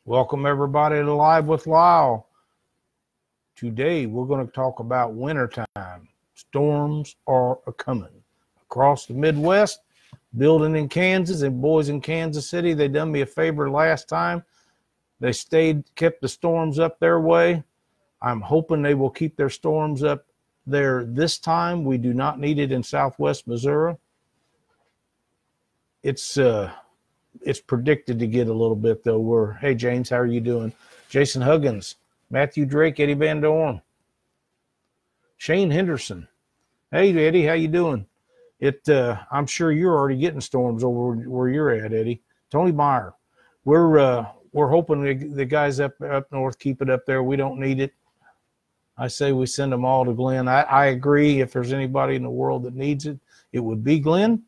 Welcome everybody to Live with Lyle. Today we're going to talk about wintertime. Storms are coming across the Midwest, building in Kansas, and boys in Kansas City, they done me a favor last time. They kept the storms up their way. I'm hoping they will keep their storms up there this time. We do not need it in Southwest Missouri. It's predicted to get a little bit, though. Hey, James, how are you doing? Jason Huggins, Matthew Drake, Eddie Van Dorn, Shane Henderson. Hey, Eddie, how you doing? I'm sure you're already getting storms over where you're at, Eddie. Tony Meyer, we're hoping the guys up north keep it up there. We don't need it. I say we send them all to Glenn. I agree. If there's anybody in the world that needs it, it would be Glenn.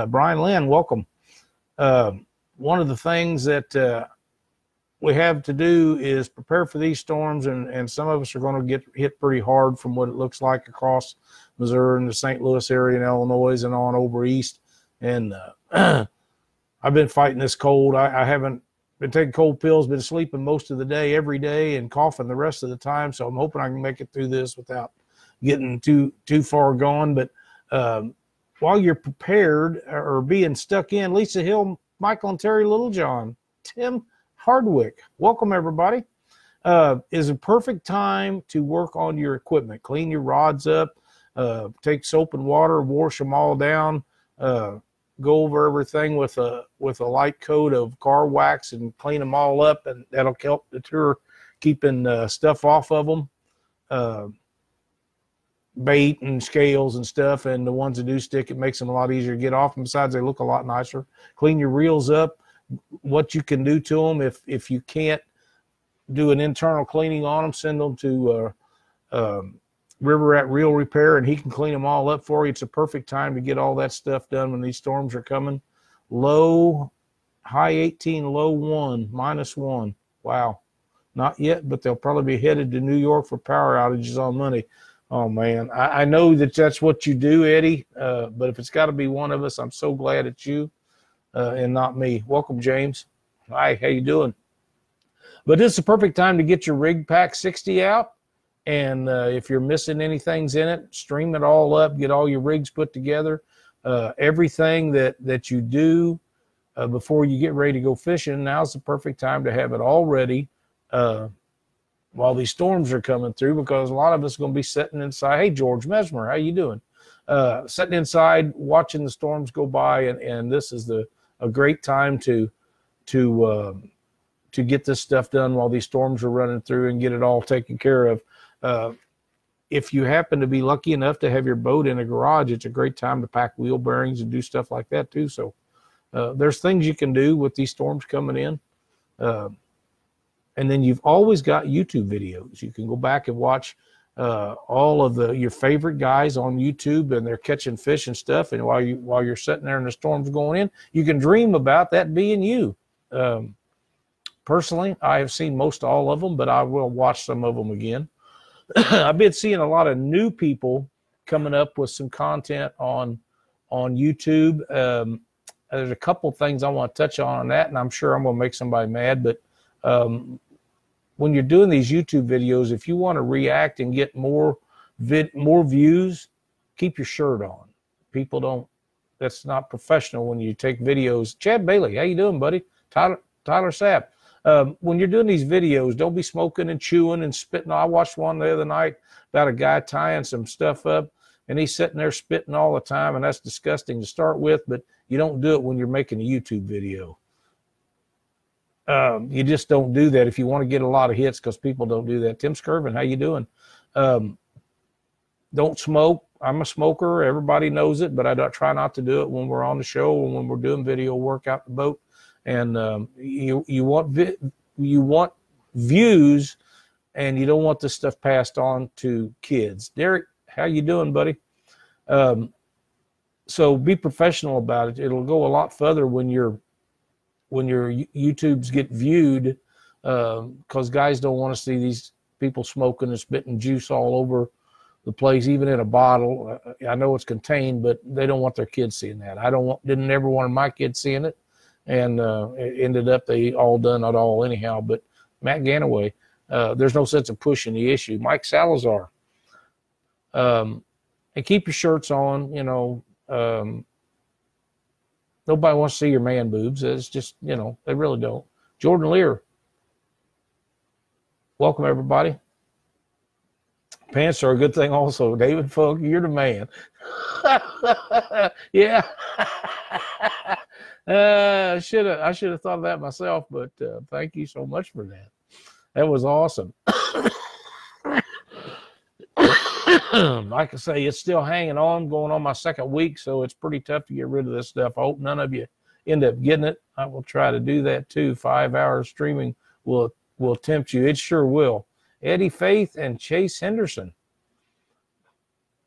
Brian Lynn, welcome. One of the things that we have to do is prepare for these storms, and some of us are going to get hit pretty hard from what it looks like across Missouri and the St. Louis area and Illinois and on over east. And I've been fighting this cold. I haven't been taking cold pills, been sleeping most of the day, every day, and coughing the rest of the time. So I'm hoping I can make it through this without getting too far gone. But while you're prepared or being stuck in, Lisa Hill, Michael and Terry Littlejohn, Tim Hardwick, welcome everybody. Is a perfect time to work on your equipment. Clean your rods up, take soap and water, wash them all down, go over everything with a light coat of car wax and clean them all up, and that'll help deter keeping stuff off of them. Bait and scales and stuff, and the ones that do stick, it makes them a lot easier to get off. And besides, they look a lot nicer. Clean your reels up. What you can do to them, if you can't do an internal cleaning on them, send them to River at Reel Repair, and he can clean them all up for you. It's a perfect time to get all that stuff done when these storms are coming. High 18, low 1, -1. Wow. Not yet, but they'll probably be headed to New York for power outages on Monday. Oh, man, I know that's what you do, Eddie, but if it's got to be one of us, I'm so glad it's you and not me. Welcome, James. Hi, how you doing? But it's the perfect time to get your Rig Pack 60 out, and if you're missing anything in it, stream it all up, get all your rigs put together. Everything that you do before you get ready to go fishing, now's the perfect time to have it all ready while these storms are coming through, because a lot of us are going to be sitting inside. Hey, George Mesmer, how you doing? Sitting inside watching the storms go by, and this is a great time to get this stuff done while these storms are running through and get it all taken care of. If you happen to be lucky enough to have your boat in a garage, it's a great time to pack wheel bearings and do stuff like that too. So there's things you can do with these storms coming in. And then you've always got YouTube videos. You can go back and watch all of your favorite guys on YouTube, and they're catching fish and stuff. And while you're sitting there and the storm's going in, you can dream about that being you. Personally, I have seen most all of them, but I will watch some of them again. I've been seeing a lot of new people coming up with some content on YouTube. There's a couple things I want to touch on that, and I'm sure I'm going to make somebody mad, but when you're doing these YouTube videos, if you want to react and get more views, keep your shirt on. People don't, that's not professional when you take videos. Chad Bailey, how you doing, buddy? Tyler Sapp. When you're doing these videos, don't be smoking and chewing and spitting. I watched one the other night about a guy tying some stuff up, and he's sitting there spitting all the time, and that's disgusting to start with, but you don't do it when you're making a YouTube video. You just don't do that if you want to get a lot of hits, because people don't do that. Tim Skirvin, how you doing? Don't smoke. I'm a smoker. Everybody knows it, but I try not to do it when we're on the show or when we're doing video work out the boat. And you want views, and you don't want this stuff passed on to kids. Derek, how you doing, buddy? So be professional about it. It'll go a lot further when your YouTubes get viewed, because guys don't want to see these people smoking and spitting juice all over the place, even in a bottle. I know it's contained, but they don't want their kids seeing that. Didn't ever want my kids seeing it. and it ended up they all done it all anyhow. But Matt Ganaway, there's no sense of pushing the issue. Mike Salazar, and keep your shirts on. Nobody wants to see your man boobs. It's just, they really don't. Jordan Lear, welcome everybody. Pants are a good thing also. David Funk, you're the man. Yeah. I should have thought of that myself, but thank you so much for that. That was awesome. Like I say, it's still hanging on, going on my second week, so it's pretty tough to get rid of this stuff. I hope none of you end up getting it. I will try to do that too. 5 hours streaming will tempt you. It sure will. Eddie Faith and Chase Henderson.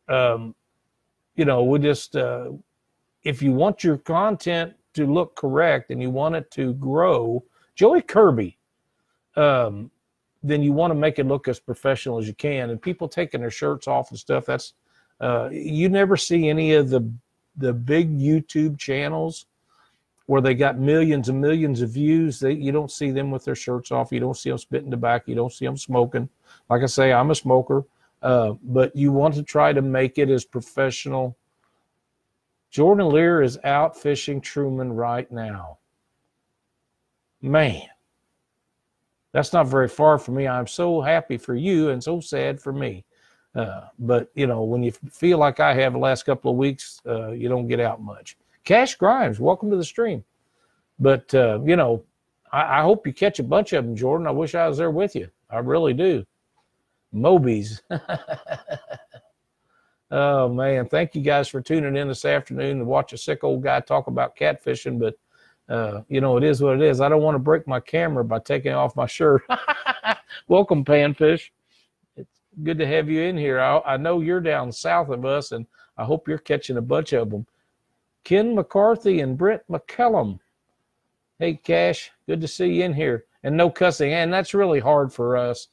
We just, if you want your content to look correct and you want it to grow, Joey Kirby, then you want to make it look as professional as you can. And people taking their shirts off and stuff, that's, you never see any of the big YouTube channels where they got millions and millions of views. You don't see them with their shirts off. You don't see them spitting tobacco. You don't see them smoking. Like I say, I'm a smoker, but you want to try to make it as professional. Jordan Lear is out fishing Truman right now. Man, that's not very far from me. I'm so happy for you and so sad for me. But, when you feel like I have the last couple of weeks, you don't get out much. Cash Grimes, welcome to the stream. But, I hope you catch a bunch of them, Jordan. I wish I was there with you. I really do. Mobies. Oh, man. Thank you guys for tuning in this afternoon to watch a sick old guy talk about catfishing. But, it is what it is. I don't want to break my camera by taking off my shirt. Welcome, Panfish. It's good to have you in here. I know you're down south of us, and I hope you're catching a bunch of them. Ken McCarthy and Brent McCellum. Hey, Cash, good to see you in here. And no cussing. And that's really hard for us.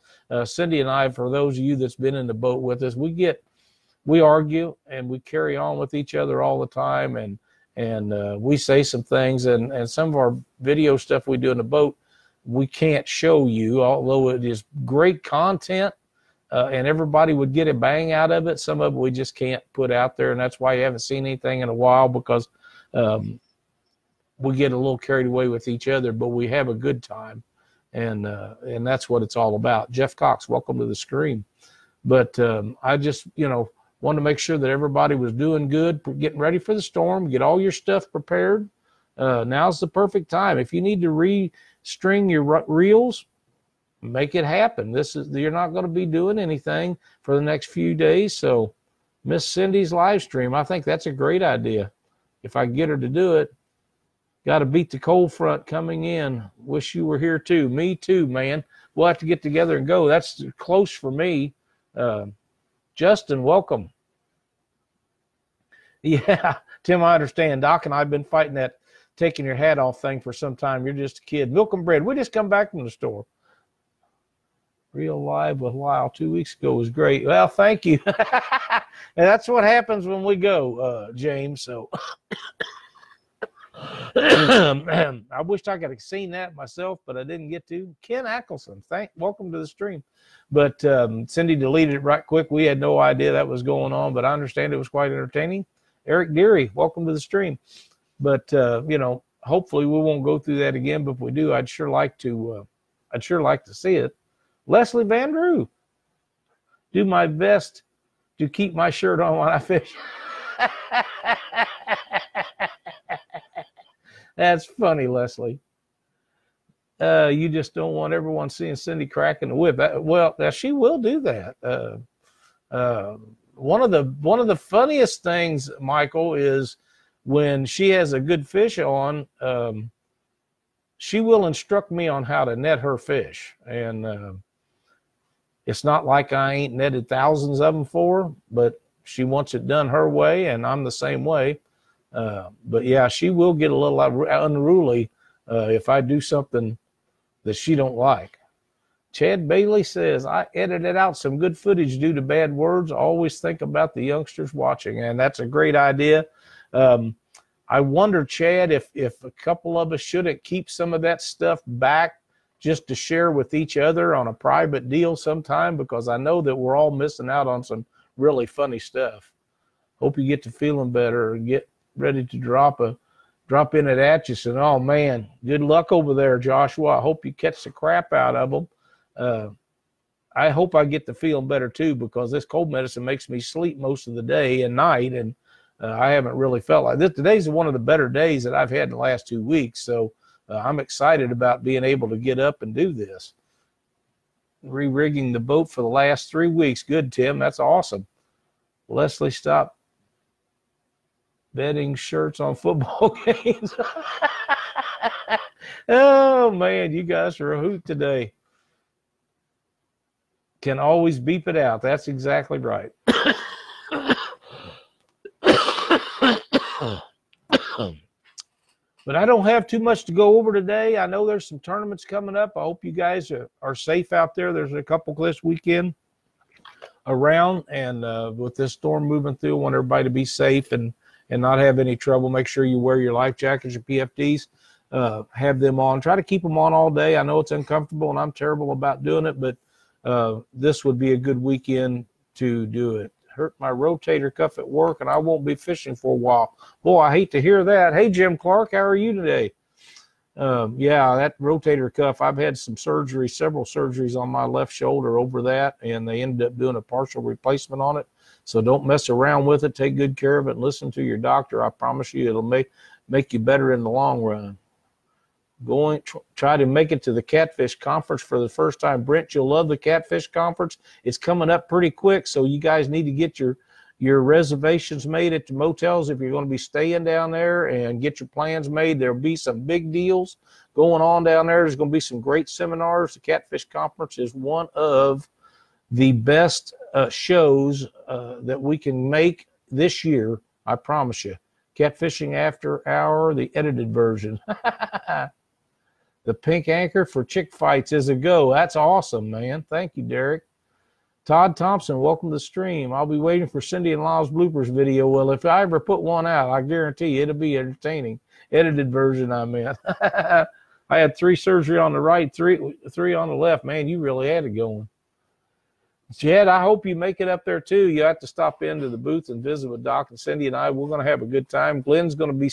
Cindy and I, for those of you that's been in the boat with us, we argue and we carry on with each other all the time. And we say some things. And some of our video stuff we do in the boat, we can't show you, although it is great content. And everybody would get a bang out of it. Some of it we just can't put out there, and that's why you haven't seen anything in a while, because we get a little carried away with each other, but we have a good time, and that's what it's all about. Jeff Cox, welcome to the screen. But I just, wanted to make sure that everybody was doing good, getting ready for the storm, get all your stuff prepared. Now's the perfect time. If you need to restring your reels, make it happen. You're not going to be doing anything for the next few days. So Miss Cindy's live stream, I think that's a great idea. If I get her to do it, got to beat the cold front coming in. Wish you were here too. Me too, man. We'll have to get together and go. That's close for me. Justin, welcome. Yeah, Tim, I understand. Doc and I have been fighting that taking your hat off thing for some time. You're just a kid. Milk and bread. We just come back from the store. Real Live with Lyle 2 weeks ago was great. Well, thank you. And that's what happens when we go, James. So I wished I could have seen that myself, but I didn't get to. Ken Ackelson, welcome to the stream. But Cindy deleted it right quick. We had no idea that was going on, but I understand it was quite entertaining. Eric Deary, welcome to the stream. But hopefully we won't go through that again. But if we do, I'd sure like to see it. Leslie Vandrew, do my best to keep my shirt on when I fish. That's funny, Leslie. You just don't want everyone seeing Cindy cracking the whip. Well, she will do that. One of the funniest things, Michael, is when she has a good fish on, she will instruct me on how to net her fish. And it's not like I ain't netted thousands of them for her, but she wants it done her way, and I'm the same way. But yeah, she will get a little unruly if I do something that she don't like. Chad Bailey says, I edited out some good footage due to bad words. Always think about the youngsters watching, and that's a great idea. I wonder, Chad, if a couple of us shouldn't keep some of that stuff back just to share with each other on a private deal sometime, because I know that we're all missing out on some really funny stuff. Hope you get to feeling better and get ready to drop in at Atchison. Oh, man, good luck over there, Joshua. I hope you catch the crap out of them. I hope I get to feeling better, too, because this cold medicine makes me sleep most of the day and night, and I haven't really felt like this. Today's one of the better days that I've had in the last 2 weeks, so I'm excited about being able to get up and do this. Re-rigging the boat for the last 3 weeks. Good, Tim. That's awesome. Leslie, stop betting shirts on football games. Oh, man, you guys are a hoot today. Can always beep it out. That's exactly right. But I don't have too much to go over today. I know there's some tournaments coming up. I hope you guys are safe out there. There's a couple this weekend around, and with this storm moving through, I want everybody to be safe and not have any trouble. Make sure you wear your life jackets, your PFDs, have them on. Try to keep them on all day. I know it's uncomfortable, and I'm terrible about doing it, but this would be a good weekend to do it. Hurt my rotator cuff at work, and I won't be fishing for a while. Boy, I hate to hear that. Hey, Jim Clark, how are you today? Yeah, that rotator cuff, I've had some surgery, several surgeries on my left shoulder over that, and they ended up doing a partial replacement on it. So don't mess around with it. Take good care of it and listen to your doctor. I promise you it'll make you better in the long run. Try to make it to the Catfish Conference for the first time. Brent, you'll love the Catfish Conference. It's coming up pretty quick, so you guys need to get your reservations made at the motels if you're going to be staying down there, and get your plans made. There'll be some big deals going on down there. There's going to be some great seminars. The Catfish Conference is one of the best shows that we can make this year, I promise you. Catfishing After Hour, the edited version. The pink anchor for chick fights is a go. That's awesome, man. Thank you, Derek. Todd Thompson, welcome to the stream. I'll be waiting for Cindy and Lyle's bloopers video. Well, if I ever put one out, I guarantee you it'll be entertaining. Edited version, I meant. I had 3 surgery on the right, three on the left. Man, you really had it going. Jed, I hope you make it up there, too. You have to stop into the booth and visit with Doc and Cindy and I. We're going to have a good time. Glenn's going to be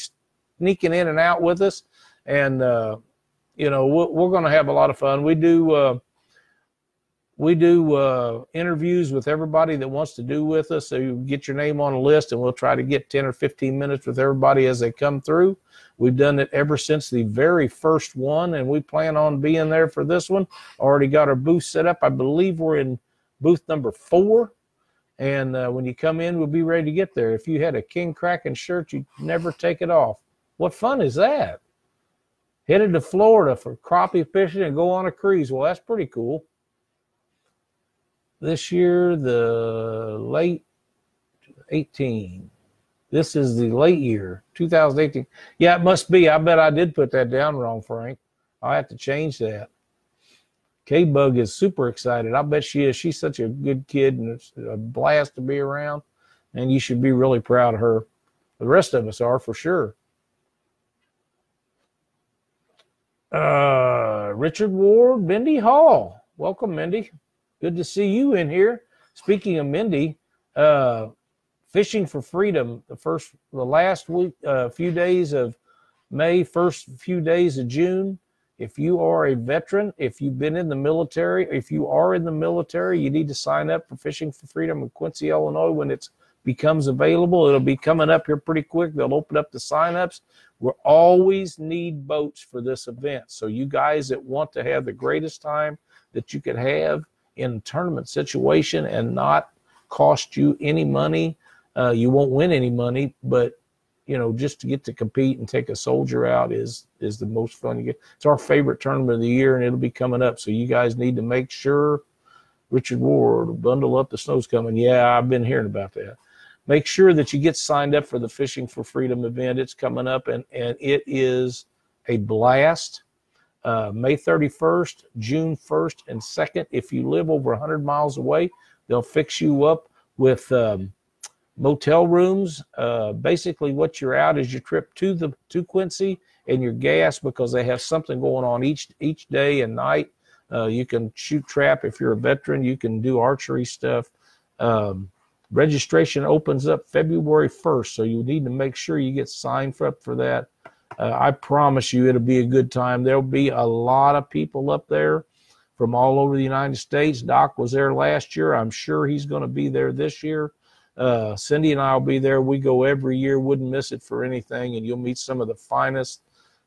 sneaking in and out with us, and you know, we're going to have a lot of fun. We do interviews with everybody that wants to do with us. So you get your name on a list, and we'll try to get 10 or 15 minutes with everybody as they come through. We've done it ever since the very first one, and we plan on being there for this one. Already got our booth set up. I believe we're in booth number 4. And when you come in, we'll be ready to get there. If you had a King Kraken shirt, you'd never take it off. What fun is that? Headed to Florida for crappie fishing and go on a cruise. Well, that's pretty cool. This year, the late 18. This is the late year, 2018. Yeah, it must be. I bet I did put that down wrong, Frank. I'll have to change that. K-Bug is super excited. I bet she is. She's such a good kid, and it's a blast to be around, and you should be really proud of her. The rest of us are, for sure. Richard Ward, Mindy Hall. Welcome, Mindy. Good to see you in here. Speaking of Mindy, Fishing for Freedom, the last week, few days of May, first few days of June. If you are a veteran, if you've been in the military, if you are in the military, you need to sign up for Fishing for Freedom in Quincy, Illinois when it becomes available. It'll be coming up here pretty quick. They'll open up the signups. We'll always need boats for this event. So you guys that want to have the greatest time that you could have in a tournament situation and not cost you any money, you won't win any money, but you know, just to get to compete and take a soldier out is the most fun you get. It's our favorite tournament of the year, and it'll be coming up. So you guys need to make sure. Richard Ward, bundle up, the snow's coming. Yeah, I've been hearing about that. Make sure that you get signed up for the Fishing for Freedom event. It's coming up, and it is a blast. May 31st, June 1st, and 2nd. If you live over 100 miles away, they'll fix you up with motel rooms. Basically, what you're out is your trip to Quincy and your gas, because they have something going on each day and night. You can shoot trap if you're a veteran. You can do archery stuff. Registration opens up February 1st, so you need to make sure you get signed up for that. I promise you it'll be a good time. There'll be a lot of people up there from all over the United States. Doc was there last year. I'm sure he's going to be there this year. Cindy and I will be there. We go every year. Wouldn't miss it for anything. And you'll meet some of the finest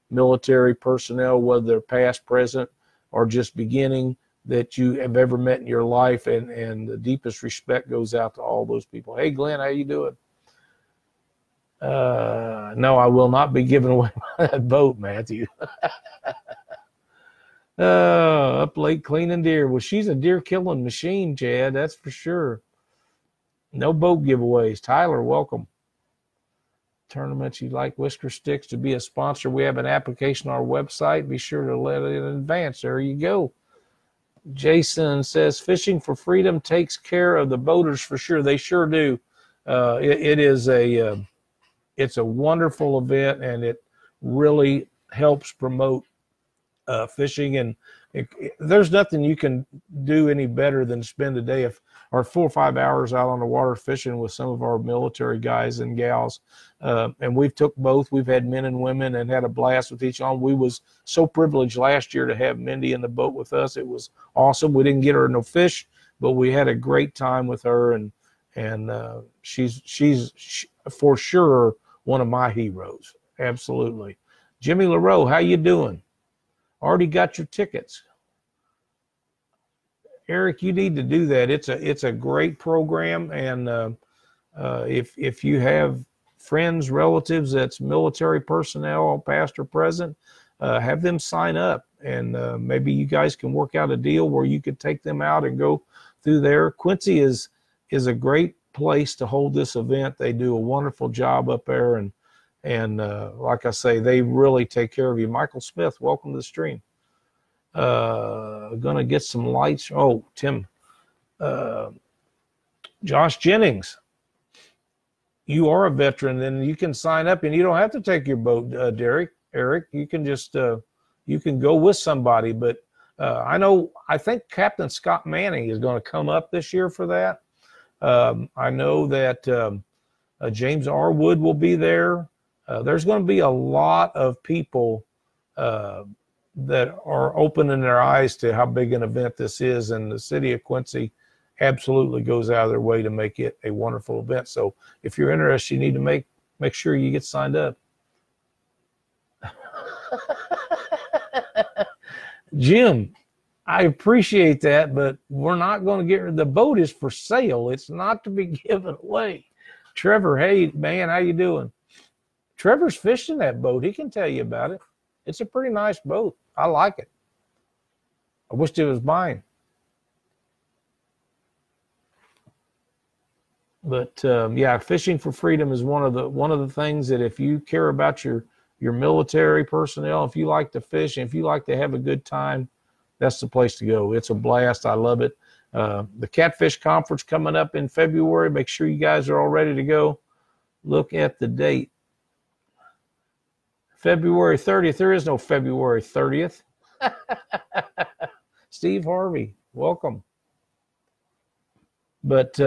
military personnel, whether they're past, present, or just beginning, that you have ever met in your life. And the deepest respect goes out to all those people. Hey, Glenn, how you doing? No, I will not be giving away that boat, Matthew. Up late cleaning deer. Well, she's a deer killing machine, Chad. That's for sure. No boat giveaways. Tyler, welcome. Tournaments you'd like Whisker Sticks to be a sponsor. We have an application on our website. Be sure to let it in advance. There you go. Jason says Fishing for Freedom takes care of the boaters for sure. They sure do. It's a wonderful event, and it really helps promote fishing. And there's nothing you can do any better than spend a day or 4 or 5 hours out on the water fishing with some of our military guys and gals. And we've took both. We've had men and women and had a blast with each one. We was so privileged last year to have Mindy in the boat with us. It was awesome. We didn't get her no fish, but we had a great time with her, and she's for sure one of my heroes. Absolutely. Jimmy LaRoe, how you doing? Already got your tickets. Eric, you need to do that. It's a great program, and if you have friends, relatives that's military personnel, past or present, have them sign up, and maybe you guys can work out a deal where you could take them out and go through there. Quincy is a great place to hold this event. They do a wonderful job up there, and like I say, they really take care of you. Michael Smith, welcome to the stream. Gonna get some lights. Oh, Tim, Josh Jennings, you are a veteran, and you can sign up, and you don't have to take your boat, Eric. You can just you can go with somebody. But I think Captain Scott Manning is going to come up this year for that. I know that James R. Wood will be there. There's going to be a lot of people that are opening their eyes to how big an event this is, and the city of Quincy absolutely goes out of their way to make it a wonderful event. So if you're interested, you need to make sure you get signed up. Jim, I appreciate that, but we're not going to the boat is for sale. It's not to be given away. Trevor, hey, man, how you doing? Trevor's fishing that boat. He can tell you about it. It's a pretty nice boat. I like it. I wished it was mine. But yeah, Fishing for Freedom is one of the things that if you care about your military personnel, if you like to fish, and if you like to have a good time, that's the place to go. It's a blast. I love it. The Catfish Conference coming up in February. Make sure you guys are all ready to go. Look at the date. February 30th. There is no February 30th. Steve Harvey, welcome. But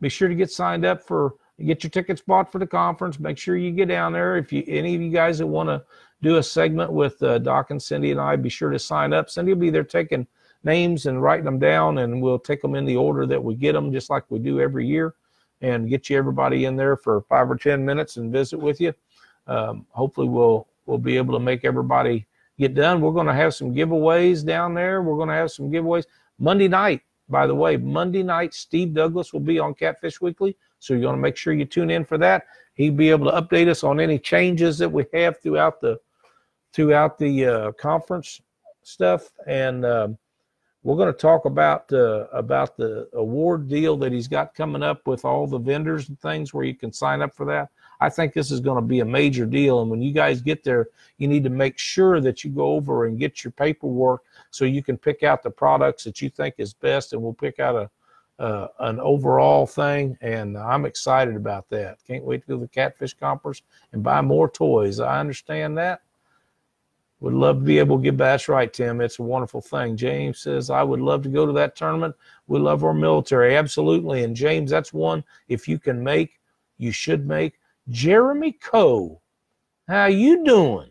be sure to get signed up get your tickets bought for the conference. Make sure you get down there. If any of you guys that want to do a segment with Doc and Cindy and I, be sure to sign up. Cindy will be there taking names and writing them down, and we'll take them in the order that we get them, just like we do every year, and get you everybody in there for 5 or 10 minutes and visit with you. Hopefully we'll be able to make everybody get done. We're going to have some giveaways down there. We're going to have some giveaways Monday night. By the way, Monday night, Steve Douglas will be on Catfish Weekly, so you're going to make sure you tune in for that. He'll be able to update us on any changes that we have throughout the conference stuff, and we're going to talk about the award deal that he's got coming up with all the vendors and things where you can sign up for that. I think this is going to be a major deal, and when you guys get there, you need to make sure that you go over and get your paperwork so you can pick out the products that you think is best, and we'll pick out an overall thing, and I'm excited about that. Can't wait to go to the Catfish Conference and buy more toys. I understand that. Would love to be able to give back. That's right, Tim. It's a wonderful thing. James says, I would love to go to that tournament. We love our military. Absolutely. And James, that's one, if you can make, you should make. Jeremy Coe, how you doing?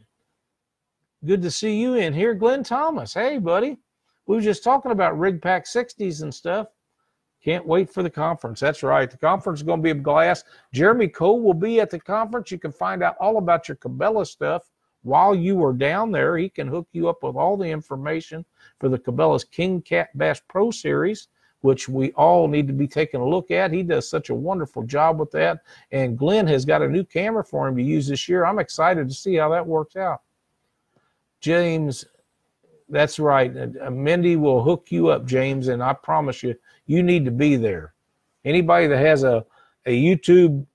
Good to see you in here. Glenn Thomas, hey, buddy. We were just talking about Rig Pack 60s and stuff. Can't wait for the conference. That's right. The conference is going to be a blast. Jeremy Coe will be at the conference. You can find out all about your Cabela stuff while you are down there. He can hook you up with all the information for the Cabela's King Cat Bass Pro Series, which we all need to be taking a look at. He does such a wonderful job with that. And Glenn has got a new camera for him to use this year. I'm excited to see how that works out. James, that's right. Mindy will hook you up, James, and I promise you, you need to be there. Anybody that has a YouTube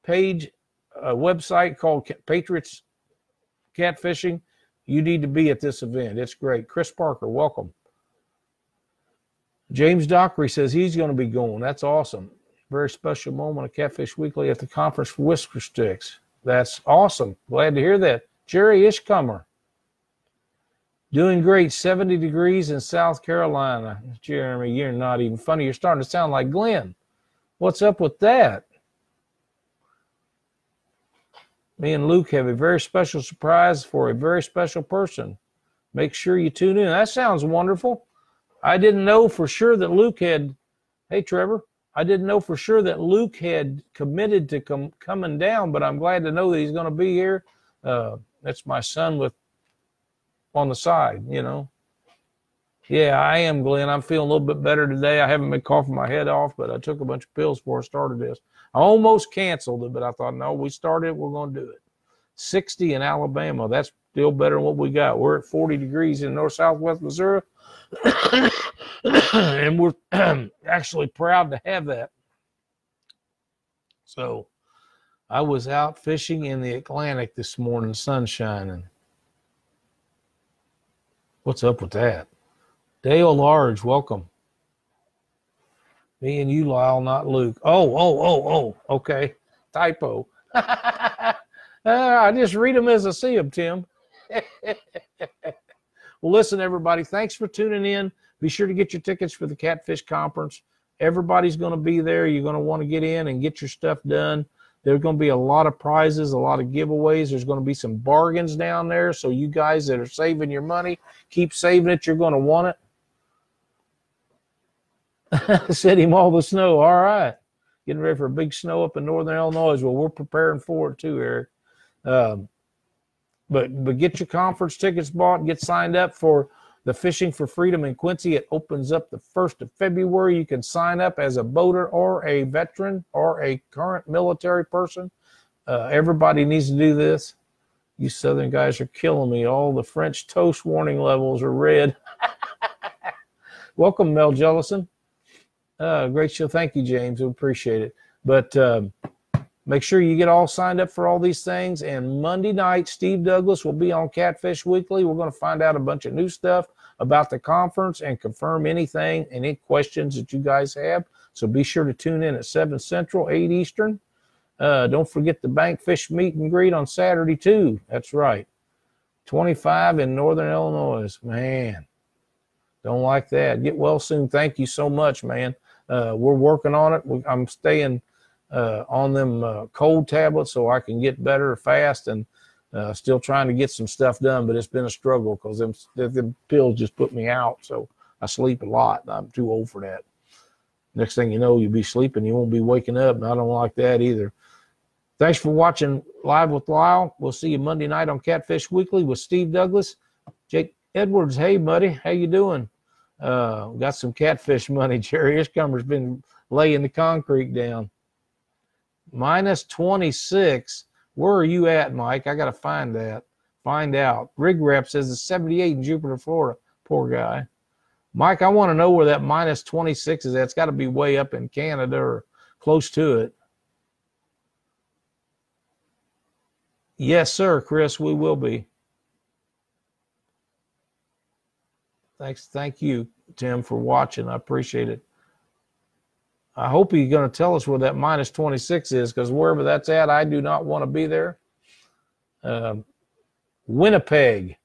page, a website called Patriots Catfishing, you need to be at this event. It's great. Chris Parker, welcome. James Dockery says he's going to be going. That's awesome. Very special moment of Catfish Weekly at the conference for Whisker Sticks. That's awesome. Glad to hear that. Jerry Ishcomer, doing great. 70 degrees in South Carolina. Jeremy, you're not even funny. You're starting to sound like Glenn. What's up with that? Me and Luke have a very special surprise for a very special person. Make sure you tune in. That sounds wonderful. I didn't know for sure that Luke had, hey, Trevor, I didn't know for sure that Luke had committed to coming down, but I'm glad to know that he's going to be here. That's my son with on the side, you know. Yeah, I am, Glenn. I'm feeling a little bit better today. I haven't been coughing my head off, but I took a bunch of pills before I started this. I almost canceled it, but I thought, no, we started it, we're going to do it. 60 in Alabama. That's still better than what we got. We're at 40 degrees in north-southwest Missouri, and we're actually proud to have that. So I was out fishing in the Atlantic this morning, sun shining. What's up with that? Dale Large, welcome. Me and you, Lyle, not Luke. Oh, okay. Typo. I just read them as I see them, Tim. Well, listen, everybody, thanks for tuning in. Be sure to get your tickets for the Catfish Conference. Everybody's going to be there. You're going to want to get in and get your stuff done. There's going to be a lot of prizes, a lot of giveaways. There's going to be some bargains down there. So you guys that are saving your money, keep saving it. You're going to want it. Send him all the snow. All right. Getting ready for a big snow up in northern Illinois. Well, we're preparing for it too, Eric. But get your conference tickets bought. Get signed up for the Fishing for Freedom in Quincy. It opens up the 1st of February. You can sign up as a boater or a veteran or a current military person. Everybody needs to do this. You Southern guys are killing me. All the French toast warning levels are red. Welcome, Mel Jellison. Great show. Thank you, James. We appreciate it. But make sure you get all signed up for all these things. And Monday night, Steve Douglas will be on Catfish Weekly. We're going to find out a bunch of new stuff about the conference and confirm anything, any questions that you guys have. So be sure to tune in at 7 Central, 8 Eastern. Don't forget the Bankfish meet and greet on Saturday, too. That's right. 25 in Northern Illinois. Man, don't like that. Get well soon. Thank you so much, man. We're working on it. I'm staying on them cold tablets so I can get better fast, and still trying to get some stuff done, but it's been a struggle because them pills just put me out. So I sleep a lot. I'm too old for that. Next thing you know, you'll be sleeping. You won't be waking up, and I don't like that either. Thanks for watching Live with Lyle. We'll see you Monday night on Catfish Weekly with Steve Douglas. Jake Edwards, hey, buddy. How you doing? Got some catfish money. Jerry Ishcomer's been laying the concrete down. Minus 26. Where are you at, Mike? I got to find that. Find out. Rig Rep says it's 78 in Jupiter, Florida. Poor guy. Mike, I want to know where that minus 26 is at. It's got to be way up in Canada or close to it. Yes, sir, Chris, we will be. Thank you, Tim, for watching. I appreciate it. I hope he's going to tell us where that minus 26 is, because wherever that's at, I do not want to be there. Winnipeg.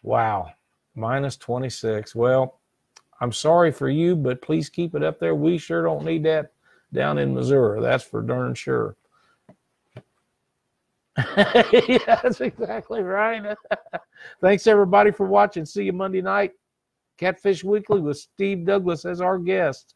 Wow. Minus 26. Well, I'm sorry for you, but please keep it up there. We sure don't need that down in Missouri. That's for darn sure. Yeah, that's exactly right. Thanks, everybody, for watching. See you Monday night. Catfish Weekly with Steve Douglas as our guest.